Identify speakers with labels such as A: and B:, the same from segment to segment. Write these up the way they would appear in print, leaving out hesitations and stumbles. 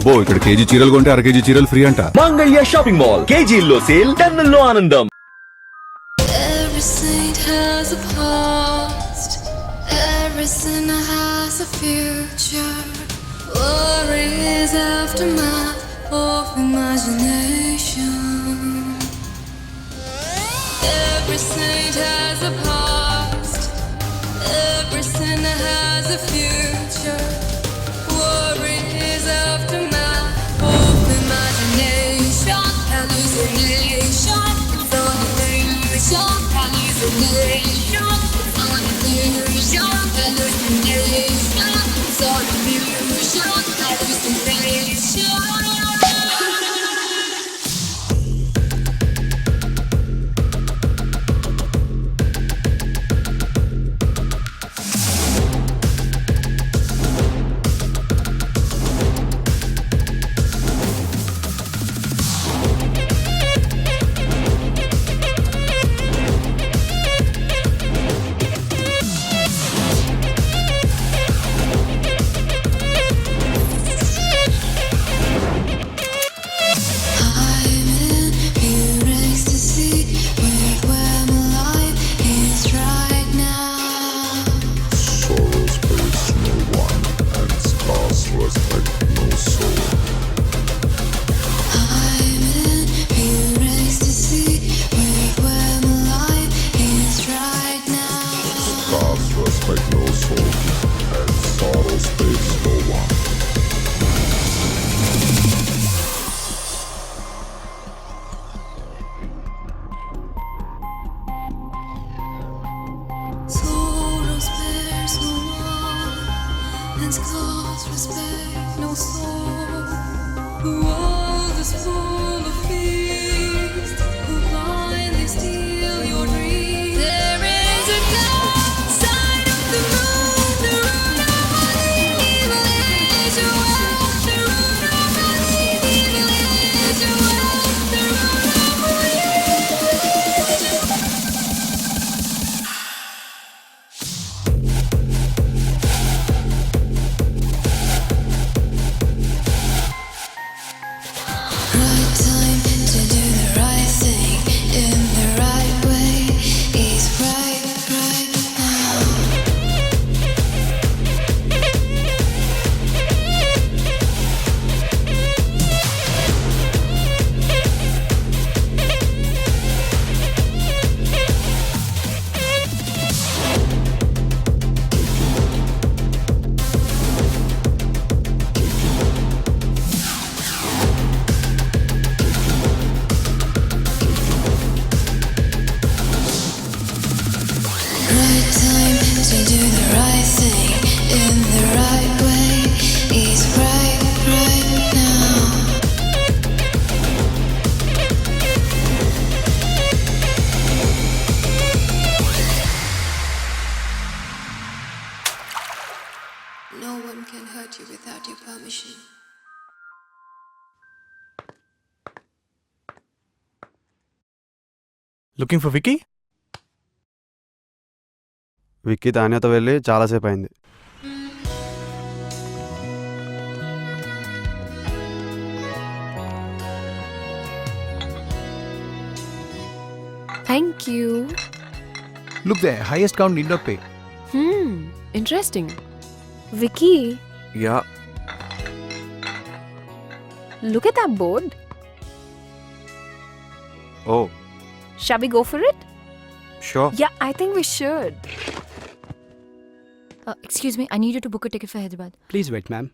A: అబ్బో ఇక్కడ కేజీ చీరలు కొంటే అర కేజీ చీరలు ఫ్రీ అంట.
B: మంగళ్య షాపింగ్ మాల్, కేజీల్లో సేల్, టన్నుల్లో ఆనందం.
C: Every saint has a past, every sinner has a future. War is aftermath of imagination. Every saint has a past, every sinner has a future. War is aftermath of imagination. Hallucination, it's all illusion. Hallucination, it's all illusion. Hallucination, it's all illusion. Hallucination. Sorrow spares no one, and scars respect no soul. The world is full of thieves who blindly steal your dreams. There is a dark side of the moon, the root of all evil is your wealth. The root of all evil is your wealth. The root of all evil is your wealth. Right time to do the right thing in the right way is right now. Right time to do the right thing in the right way is right now. No one can hurt you without your permission.
D: Looking for Vicky?
E: Vicky తాన్యతో వెళ్ళి చాలాసేపు అయింది.
F: Thank you.
D: Look the highest count need not pay.
F: Interesting. Vicky,
E: yeah
F: look at that board.
E: Oh
F: Shall we go for it?
E: Sure.
F: Yeah, I think we should.
G: Excuse me, I need you to book a ticket for Hyderabad.
D: Please wait ma'am.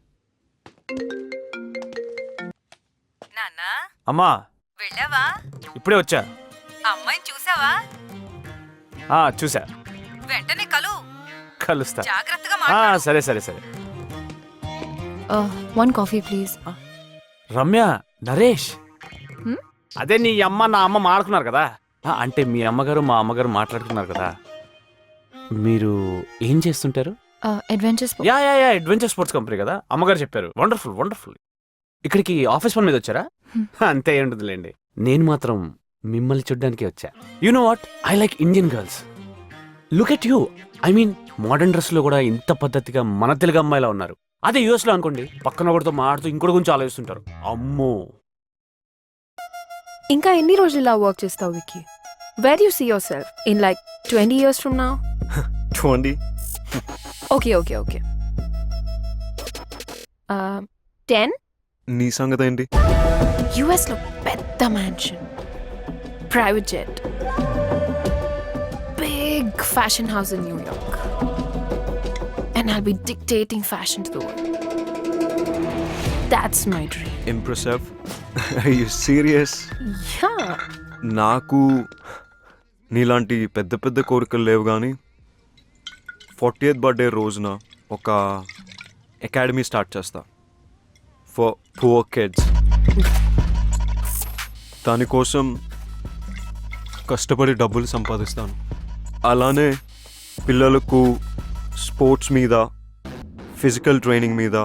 H: నాన్నా
I: అమ్మా
H: వెళ్ళావా?
I: ఇప్పుడే వచ్చా.
H: అమ్మాయిని చూసావా?
I: చూసా.
H: వెంటనే
I: కలుస్తా.
H: జాగ్రత్తగా మాట్లాడు.
I: సరే సరే సరే.
G: One coffee, please.
I: Ramya, Naresh, అదే నీ అమ్మ నా అమ్మ మాట్లాడుకున్నారు కదా. అంటే మీ అమ్మగారు మా అమ్మగారు మాట్లాడుకున్నారు కదా. మీరు ఏం చేస్తుంటారు?
G: Adventure sports.
I: Yeah yeah yeah adventure sports company కదా, అమ్మగారు చెప్పారు. Wonderful wonderful. ఇక్కడికి ఆఫీస్ పని మీద వచ్చారా? అంతే ఉంటుందిలేండి. నేను మాత్రం మిమ్మల్ని చూడ్డానికి వచ్చా. You know what, I like Indian girls. Look at you. I mean modern dress లో కూడా ఇంత పద్ధతిగా మన తెలుగు అమ్మాయిలా ఉన్నారు. అదే యూఎస్లో అనుకోండి, పక్కన ఒకటితో మాడుతూ ఇంకోటి గురించి ఆలోచిస్తుంటారు. అమ్మో.
F: ఇంకా ఎన్ని రోజులు ఇలా వర్క్ చేస్తావు Vicky? Where you see yourself in like 20 years from now?
E: చూడండి.
F: ఓకే 10?
E: నీ సంగతి ఏంటి?
F: యుఎస్ లో పెద్ద mansion, private jet, big fashion house in New York, and I'll be dictating fashion to the world. That's my dream.
E: Impressive. You serious?
F: Yeah.
E: నాకు నీలాంటి పెద్ద పెద్ద కోరికలు లేవు, కానీ 40th బర్త్డే రోజున ఒక అకాడమీ స్టార్ట్ చేస్తా ఫర్ పువర్ కిడ్స్. దానికోసం కష్టపడి డబ్బులు సంపాదిస్తాను. అలానే పిల్లలకు స్పోర్ట్స్ మీద, ఫిజికల్ ట్రైనింగ్ మీద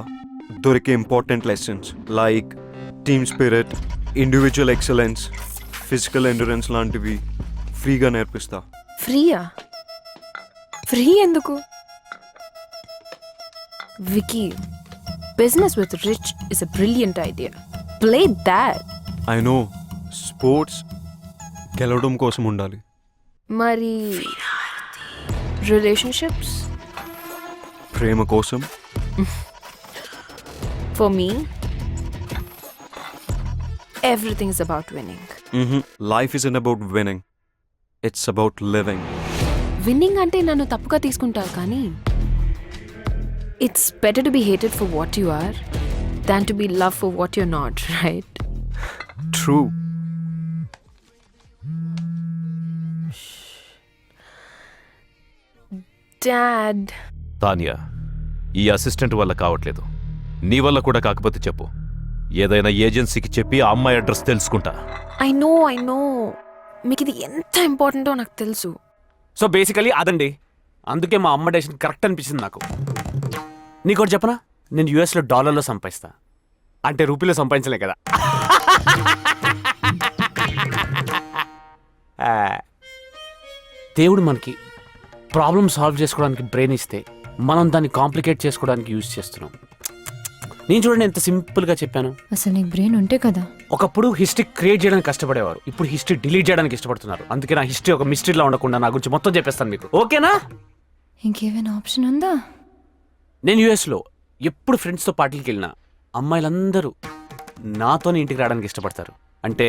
E: దొరికే important lessons like team spirit, individual excellence, physical endurance లాంటివి ఫ్రీగా నేర్పిస్తా.
F: ఫ్రీయా? ఫ్రీ ఎందుకు? Vicky, business with rich is a brilliant idea. Play that.
E: I know, sports గెలవడం కోసం ఉండాలి.
F: మరి రిలేషన్షిప్స్?
E: ప్రేమ కోసం.
F: For me everything is about winning.
E: Life is in about winning, it's about living.
F: Winning అంటే నన్ను తప్పుగా తీసుకుంటారు, కానీ it's better to be hated for what you are than to be love for what you are not, right?
E: True.
F: Dad,
B: Tanya, ఈ assistant వల్ల కావట్లేదు. నీ వల్ల కూడా కాకపోతే చెప్పు. ఏదైనా ఏజెన్సీకి చెప్పి ఆ అమ్మాయి అడ్రస్ తెలుసుకుంటా.
F: ఐ నో మీకు ఇది ఎంత ఇంపార్టెంటో నాకు తెలుసు.
I: సో బేసికలీ అదండి. అందుకే మా అమ్మ డెసిషన్ కరెక్ట్ అనిపించింది నాకు. నీకోటి చెప్పనా, నేను యూఎస్లో డాలర్లో సంపాదిస్తా, అంటే రూపీలో సంపాదించలే కదా. దేవుడు మనకి ప్రాబ్లమ్ సాల్వ్ చేసుకోవడానికి బ్రెయిన్ ఇస్తే మనం దాన్ని కాంప్లికేట్ చేసుకోవడానికి యూజ్ చేస్తున్నాం. నేను చూడండి ఎంత సింపుల్గా చెప్పాను.
G: అసలు నీకు బ్రెయిన్ ఉంటే కదా.
I: ఒకప్పుడు హిస్టరీ క్రియేట్ చేయడానికి కష్టపడేవారు, ఇప్పుడు హిస్టరీ డిలీట్ చేయడానికి ఇష్టపడుతున్నారు. అందుకే నా హిస్టరీ ఒక మిస్టరీలా ఉండకుండా నా గురించి మొత్తం చెప్పేస్తాను మీకు, ఓకేనా?
G: ఇంకేమైనా ఆప్షన్ ఉందా?
I: నేను యూఎస్లో ఎప్పుడు ఫ్రెండ్స్తో పార్టీకి వెళ్ళినా అమ్మాయిలందరూ నాతోనే ఇంటికి రావడానికి ఇష్టపడతారు. అంటే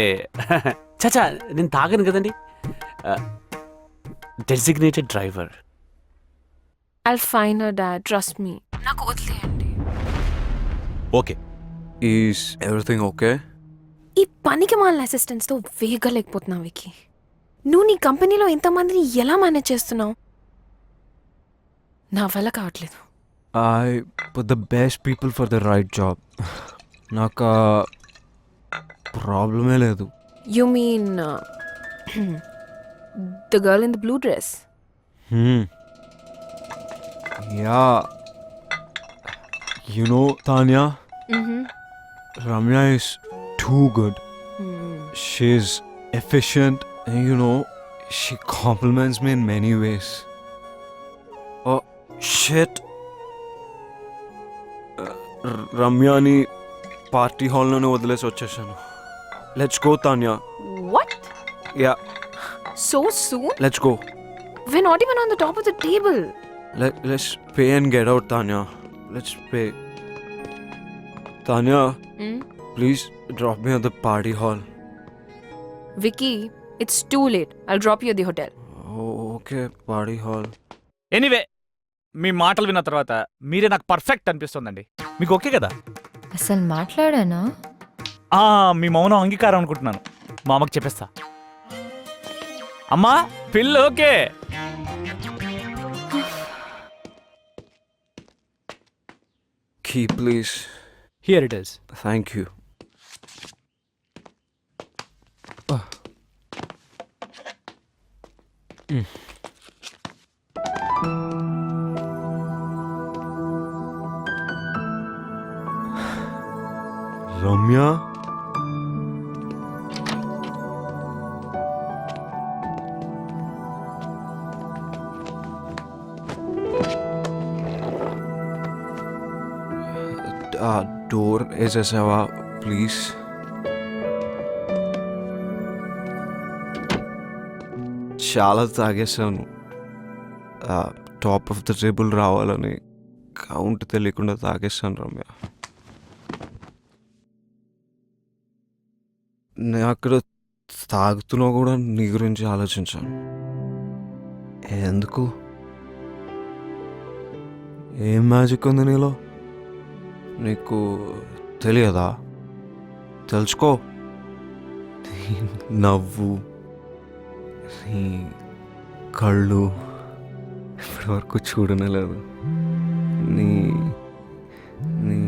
I: చచా, నేను తాగను కదండి. Designated driver.
F: I'll find her, Dad. Trust me. నాకు వదిలేయండి.
B: ఓకే.
E: Is everything okay?
F: ఈ పనికి మాలిన అసిస్టెంట్స్తో వేగలేకపోతున్నావు వికీ. నువ్వు నీ కంపెనీలో ఎంతమందిని ఎలా మేనేజ్ చేస్తున్నావు? నా వల్ల కావట్లేదు.
E: I put the best people for the right job. నాకు ప్రాబ్లమే లేదు.
F: You mean the girl in the blue dress?
E: Yeah, you know Tanya, Ramya is too good. She's efficient and she compliments me in many ways. Oh shit. రమ్యాని party హాల్లోనే వదిలేసి వచ్చేసాను. Let's go Tanya.
F: What?
E: Yeah,
F: So soon?
E: Let's go.
F: We're not even on the top of the table.
E: Let's pay and get out, Tanya. Let's pay. Tanya, please drop me at the party hall.
F: Vicky, it's too late. I'll drop you at the hotel.
E: Oh, okay, party hall.
J: Anyway, మీ మాటలు విన్న తర్వాత మీరే నాకు perfect అనిపిస్తుందండి. మీకు okay కదా?
G: అసలు మాట్లాడానా?
J: మీ మౌనం అంగీకారం అనుకుంటున్నాను. మా అమ్మకి చెప్పేస్తా. అమ్మా, పిల్ల okay.
E: Key, please.
D: Here it is.
E: Thank you. Ramya? వేసేసావా ప్లీజ్? చాలా తాగేసాను. టాప్ ఆఫ్ ద టేబుల్ రావాలని కౌంట్ తెలియకుండా తాగేసాను రమ్య. నేను అక్కడ తాగుతున్నా కూడా నీ గురించి ఆలోచించాను. ఎందుకు? ఏం మ్యాజిక్ ఉంది నీలో? నీకు తెలియదా? తెలుసుకో. నీ నవ్వు, నీ కళ్ళు ఇప్పటి వరకు చూడనే లేదు. నీ నీ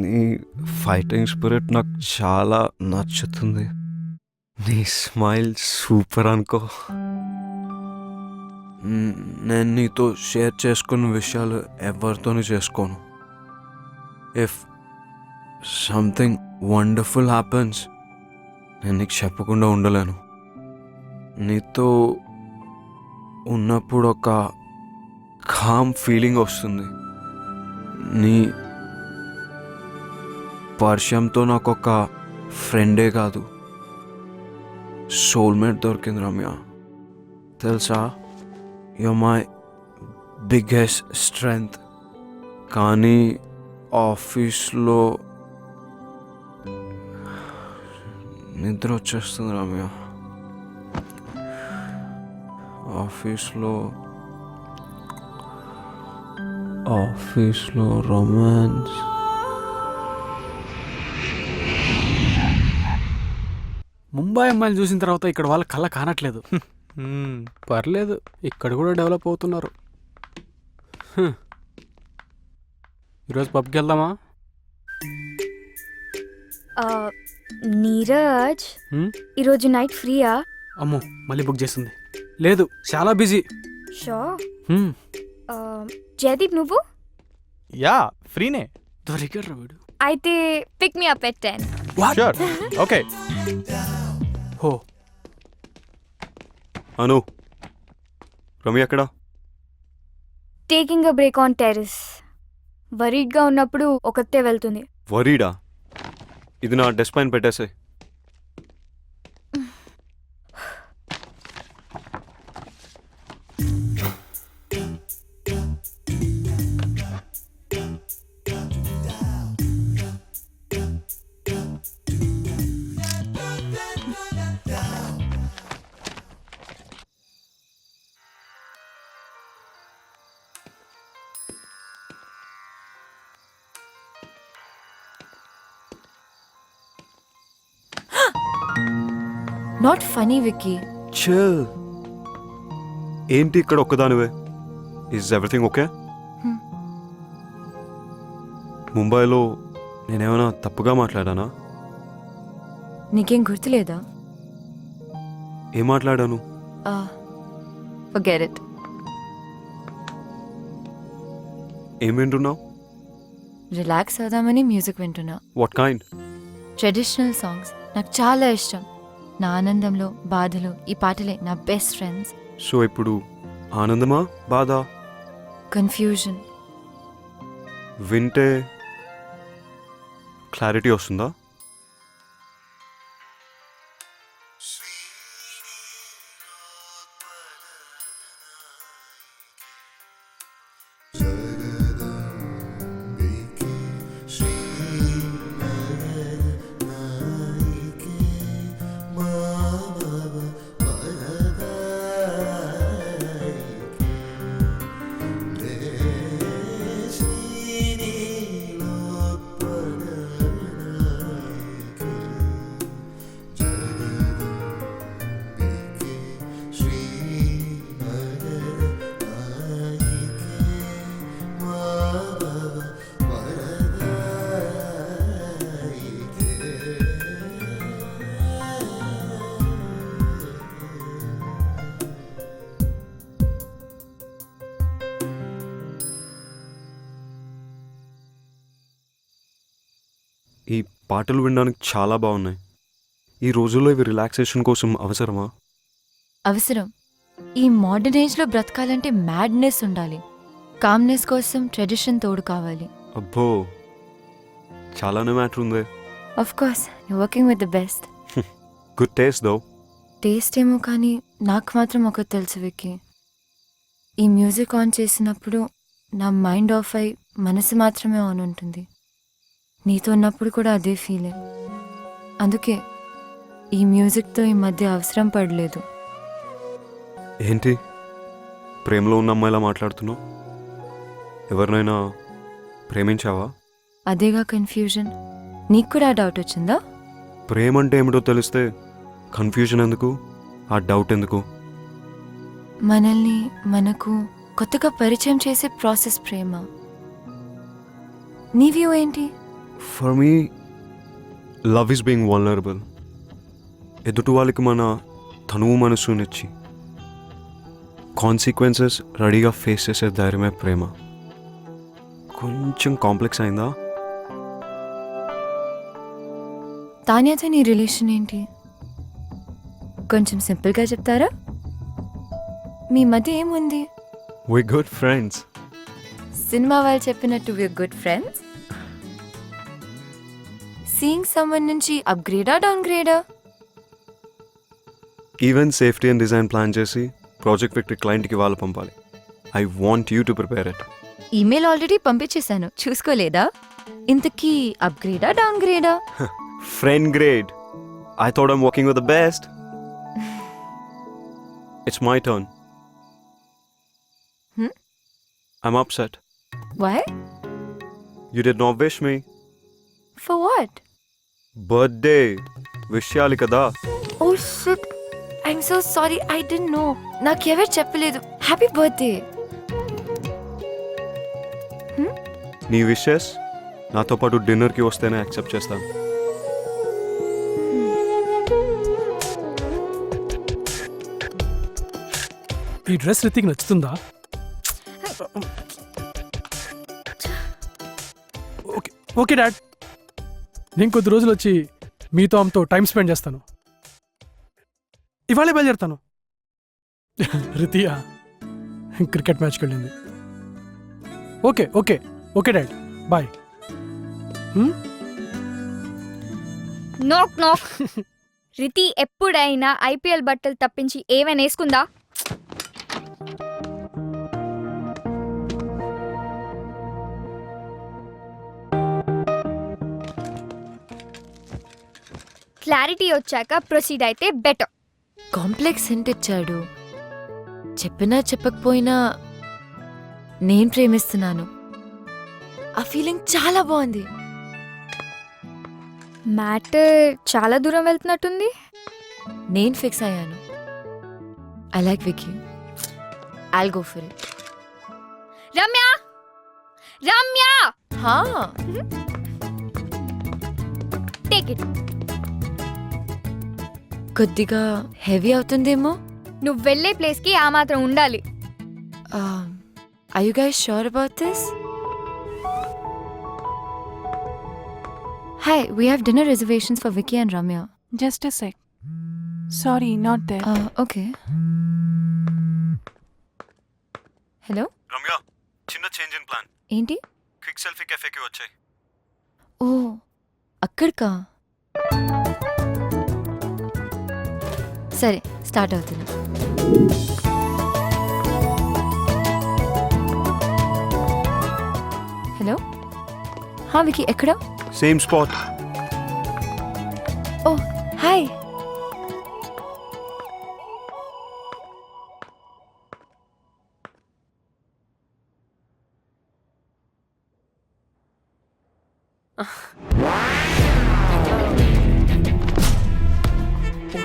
E: నీ ఫైటింగ్ స్పిరిట్ నాకు చాలా నచ్చుతుంది. నీ స్మైల్ సూపర్ అనుకో. నేను నీతో షేర్ చేసుకున్న విషయాలు ఎవరితోనూ చేసుకోను. ఇఫ్ సంథింగ్ వండర్ఫుల్ హ్యాపెన్స్ నేను నీకు చెప్పకుండా ఉండలేను. నీతో ఉన్నప్పుడు ఒక కామ్ ఫీలింగ్ వస్తుంది. నీ పరిచయంతో నాకు ఒక ఫ్రెండే కాదు, సోల్మేట్ దొరికింది రమ్య. తెలుసా, యు మై బిగ్గెస్ట్ స్ట్రెంగ్త్. కానీ ఆఫీస్లో నిద్ర వచ్చేస్తుంది రమ్య. ఆఫీస్లో రొమాన్స్.
D: ముంబై అమ్మాయిలు చూసిన తర్వాత ఇక్కడ వాళ్ళ కళ్ళ కానట్లేదు. పర్లేదు, ఇక్కడ కూడా డెవలప్ అవుతున్నారు. ఈరోజు పబ్కి వెళ్దామా?
G: నీరజ్, ఈరోజు నైట్ ఫ్రీయా?
D: అమ్మో, మళ్ళీ బుక్ చేస్తుంది. లేదు, చాలా బిజీ.
G: షో. జయదీప్, నువ్వు?
J: యా, ఫ్రీనే.
D: దొరికాడు వీడు.
G: అయితే pick me up at 10.
J: Sure, okay.
D: హో,
E: అను, రమ్య ఎక్కడా?
G: Taking a break on terrace. వరీడ్గా ఉన్నప్పుడు ఒకతే వెళ్తుంది.
E: వరీడా? ఇది నా డెస్క్ పైన పెట్టేసే.
G: Not funny Vicky.
E: చిల్. ఏంటి ఇక్కడ ఒక్కదానివే? Is everything okay? ముంబైలో నేనేమైనా తప్పుగా మాట్లాడానా?
G: నీకేం గుర్తులేదా?
E: ఏం మాట్లాడాను?
G: Forget it.
E: ఏం వింటున్నావు?
G: రిలాక్స్ అవుదామని మ్యూజిక్ వింటున్నా.
E: What kind?
G: ట్రెడిషనల్ సాంగ్స్ నాకు చాలా ఇష్టం. నా ఆనందంలో, బాధలో ఈ పాటలే నా బెస్ట్ ఫ్రెండ్స్.
E: సో ఇప్పుడు ఆనందమా, బాధ?
G: కన్ఫ్యూజన్.
E: వింటే క్లారిటీ వస్తుందా? ఈ పాటలు వినడానికి చాలా బాగున్నాయి. ఈ రోజుల్లో ఇవి రిలాక్సేషన్ కోసం అవసరమా?
G: అవసరం. ఈ మోడర్న్ ఏజ్లో బ్రతకాలంటే మ్యాడ్నెస్ ఉండాలి. కామ్నెస్ కోసం ట్రెడిషన్ తోడు కావాలి.
E: అబ్బో చాలానే మ్యాటర్ ఉంది.
G: Of course you working with the best.
E: Good taste though.
G: Taste ఏమో కానీ నాకు మాత్రం ఒకటి తెలుసు విక్కీ, ఈ మ్యూజిక్ ఆన్ చేసినప్పుడు నా మైండ్ ఆఫ్ అయి మనసు మాత్రమే ఆన్ ఉంటుంది. నీతో ఉన్నప్పుడు కూడా అదే ఫీలింగ్. అందుకే ఈ మ్యూజిక్తో ఈ మధ్య అవసరం పడలేదు.
E: ఏంటి ప్రేమలో ఉన్న అమ్మాయిలా మాట్లాడుతున్నావు? ఎవరినైనా ప్రేమించావా?
G: అదేగా కన్ఫ్యూజన్. నీకు కూడా డౌట్ వచ్చిందా?
E: ప్రేమ అంటే ఏమిటో తెలిస్తే కన్ఫ్యూజన్ ఎందుకు, ఆ డౌట్ ఎందుకు?
G: మనల్ని మనకు కొత్తగా పరిచయం చేసే ప్రాసెస్ ప్రేమ. నీ వ్యూ ఏంటి?
E: For me love is being vulnerable. ఎదుటి వాళ్ళకి మన తనువు మనసునిచ్చి కాన్సిక్వెన్సెస్ రెడీగా ఫేస్ చేసే ధైర్యమే ప్రేమ. కొంచెం కాంప్లెక్స్ అయిందా?
G: తాన్యాతో నీ రిలేషన్ ఏంటి? కొంచెం సింపుల్గా చెప్తారా? మీ మధ్య ఏముంది?
E: We good friends.
G: సినిమా వాళ్ళు చెప్పినట్టు వీఆర్ గుడ్ ఫ్రెండ్స్. సీయింగ్ సమ్మన్ నుంచి అప్గ్రేడా డౌన్ గ్రేడా?
E: Event safety and design plan చేసి ప్రాజెక్ట్ విక్టరీ క్లయింట్కి వాళ్ళు పంపాలి. I want you to prepare it.
G: Email already పంపించేశాను, చూసుకోలేదా? ఇంతకీ అప్గ్రేడా డౌన్ గ్రేడా?
E: Friend grade. I thought I'm working with the best. It's my turn. I'm upset.
G: Why?
E: You did not wish me.
G: For what?
E: Birthday. విషయాలు కదా.
G: Oh shit. I'm so sorry. I didn't know. నాకెవరు చెప్పలేదు. Happy birthday.
E: నీ wishes నాతో పాటు డిన్నర్కి వస్తేనే accept చేస్తాను.
D: ఈ డ్రెస్ రితిక్ నచ్చుతుందా? ఓకే ఓకే డాడ్, నేను కొద్ది రోజులు వచ్చి మీతో ఆమెతో టైం స్పెండ్ చేస్తాను. ఇవాళే బయలుదేరుతాను. రితియా క్రికెట్ మ్యాచ్కి వెళ్ళింది. Okay okay okay dad, bye.
K: Knock knock. Riti ఎప్పుడైనా ఐపీఎల్ బట్టలు తప్పించి ఏమైనా వేసుకుందా? క్లారిటీ వచ్చాక ప్రొసీడ్ అయితే బెటర్.
G: కాంప్లెక్స్ హింట్ ఇచ్చాడు. చెప్పినా చెప్పకపోయినా నేను ప్రేమిస్తున్నాను. ఆ ఫీలింగ్ చాలా బాగుంది.
K: మ్యాటర్ చాలా దూరం వెళ్తున్నట్టుంది.
G: నేను ఫిక్స్ అయ్యాను. I like Vicky. I'll go for it.
K: Ramya Ramya
G: హా,
K: టేక్ ఇట్.
G: కొద్దిగా హెవీ అవుతుందేమో.
K: నువ్వు వెళ్ళే ప్లేస్కి ఆ మాత్రం ఉండాలి.
G: Are you guys sure about this? Hi, we have dinner reservations for Vicky and Ramya.
F: Just a sec. Sorry, not there.
G: Okay. Hello?
E: Ramya, చిన్న చేంజ్ ఇన్ ప్లాన్.
G: ఏంటి?
E: క్విక్ సెల్ఫీ కెఫేకి వచ్చాయి.
G: ఓ, అక్కడికా? సరే, స్టార్ట్ అవుతుంది. హలో, హా వికీ, ఎక్కడ?
E: Same spot.
G: Oh hi.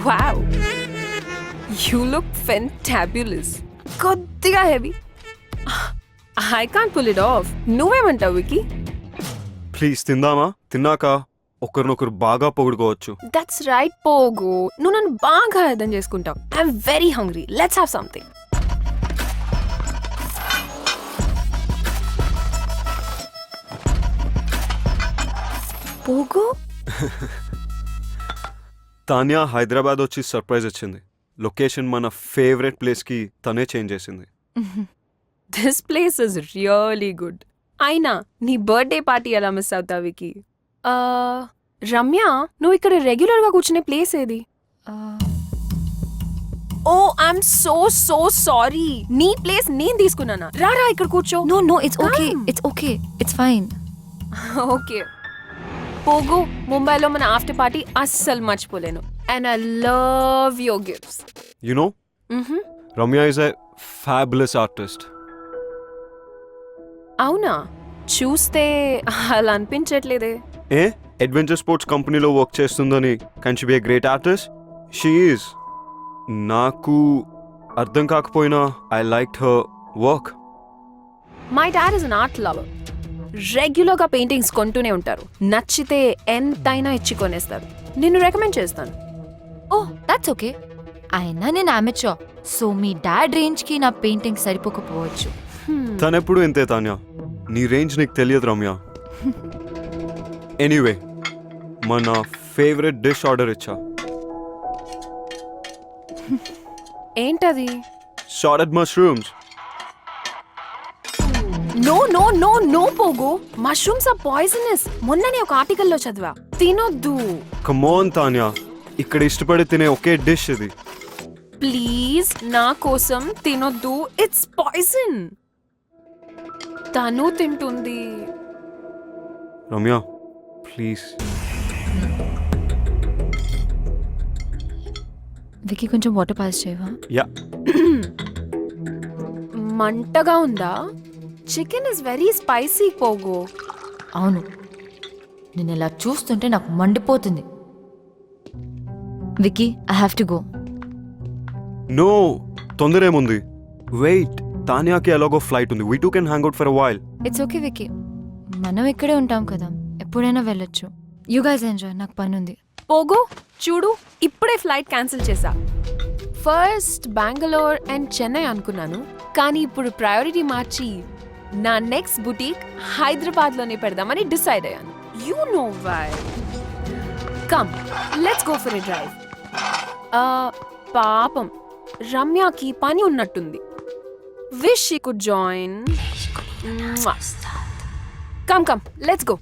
F: Wow. You look fantabulous. కొద్దిగా heavy. I can't pull it off. నువ్వేమంటావు Vicky?
E: Please తిందామా? తిన్నాక ఒకరినొకరు బాగా పొగుడుకోవచ్చు.
F: That's right, పోగు. నువ్వు నన్ను బాగా అర్థం చేసుకుంటావు. I'm very hungry. Let's have something.
G: పోగు?
E: తాన్యా హైదరాబాద్ వచ్చి సర్ప్రైజ్ ఇచ్చింది. లొకేషన్ మన ఫేవరెట్ ప్లేస్కి తనే చేంజ్ చేసింది.
F: This place is really good. అయినా నీ బర్త్డే పార్టీ ఎలా మిస్ అవుతావు వికి? రమ్య, నువ్వు ఇక్కడ రెగ్యులర్గా కూర్చునే ప్లేస్ ఏది? Oh I'm so sorry. నీ ప్లేస్ నేను తీసుకున్నానా? రారా ఇక్కడ కూర్చో.
G: No it's okay,
F: Come.
G: It's okay, it's fine.
F: Okay పోగు, ముంబైలో మన ఆఫ్టర్ పార్టీ అస్సలు మర్చిపోలేను. And I love your gifts.
E: You know Ramya is a fabulous artist.
F: అవునా? చూస్తే అలా అనిపించట్లేదే.
E: ఏ అడ్వెంచర్ స్పోర్ట్స్ కంపెనీలో వర్క్ చేస్తుందని can she be a great artist? She is. నాకు అర్థం కాకపోయినా I like her work.
F: My dad is an art lover. రెగ్యులర్గా పెయింటింగ్స్ కొంటూనే ఉంటారు. నచ్చితే ఎంతైనా ఇచ్చి కొనేస్తారు. నిన్ను రికమెండ్ చేస్తాను.
G: Oh that's okay. అయినా నేను అమెచ్యూర్, సో మీ డాడ్ రేంజ్కి నా పెయింటింగ్ సరిపోకపోవచ్చు.
E: తనెప్పుడు ఇంతే తాన్యా, నీ రేంజ్ నీకు తెలియదు రమ్య. ఎనీవే, మన ఫేవరెట్ డిష్ ఆర్డర్ ఇచ్చా.
F: ఏంటది?
E: Sauteed mushrooms.
F: నో పోగు. Mushrooms are poisonous. మొన్ననే ఒక ఆర్టికల్లో చదివా. తినొద్దు.
E: కమోన్ తాన్యా, ఇక్కడ ఇష్టపడి తినే ఒకే డిష్ ఇది.
F: ప్లీజ్ నా కోసం తినొద్దు. It's poison. తను తింటుంది.
E: రమ్య ప్లీజ్.
G: వికీ కొంచెం వాటర్ పాస్ చేయవా?
E: యా.
F: మంటగా ఉందా? చికెన్ ఇస్ వెరీ స్పైసీ పోగు.
G: అవును, నేను ఇలా చూస్తుంటే నాకు మండిపోతుంది. Vicky, I have to go.
E: No, తొందర ఏముంది? వెయిట్, తాన్యాకి ఎలాగో ఫ్లైట్ ఉంది. We two can hang out for a while.
G: It's okay Vicky, మనం ఇక్కడే ఉంటాం కదా, ఎప్పుడైనా వెళ్ళొచ్చు. యూ గైస్ ఎంజాయ్, నాకు పని ఉంది.
F: పోగు చూడు, ఇప్పుడే ఫ్లైట్ క్యాన్సిల్ చేశా. ఫస్ట్ బెంగళూరు అండ్ చెన్నై అనుకున్నాను, కానీ ఇప్పుడు ప్రయారిటీ మార్చి నా నెక్స్ట్ బుటీక్ హైదరాబాద్లోనే పెడదామని డిసైడ్ అయ్యాను. You know why. Come let's go for a drive. పాపం రమ్యకి పని ఉన్నట్టుంది. Wish she could join. Come let's go.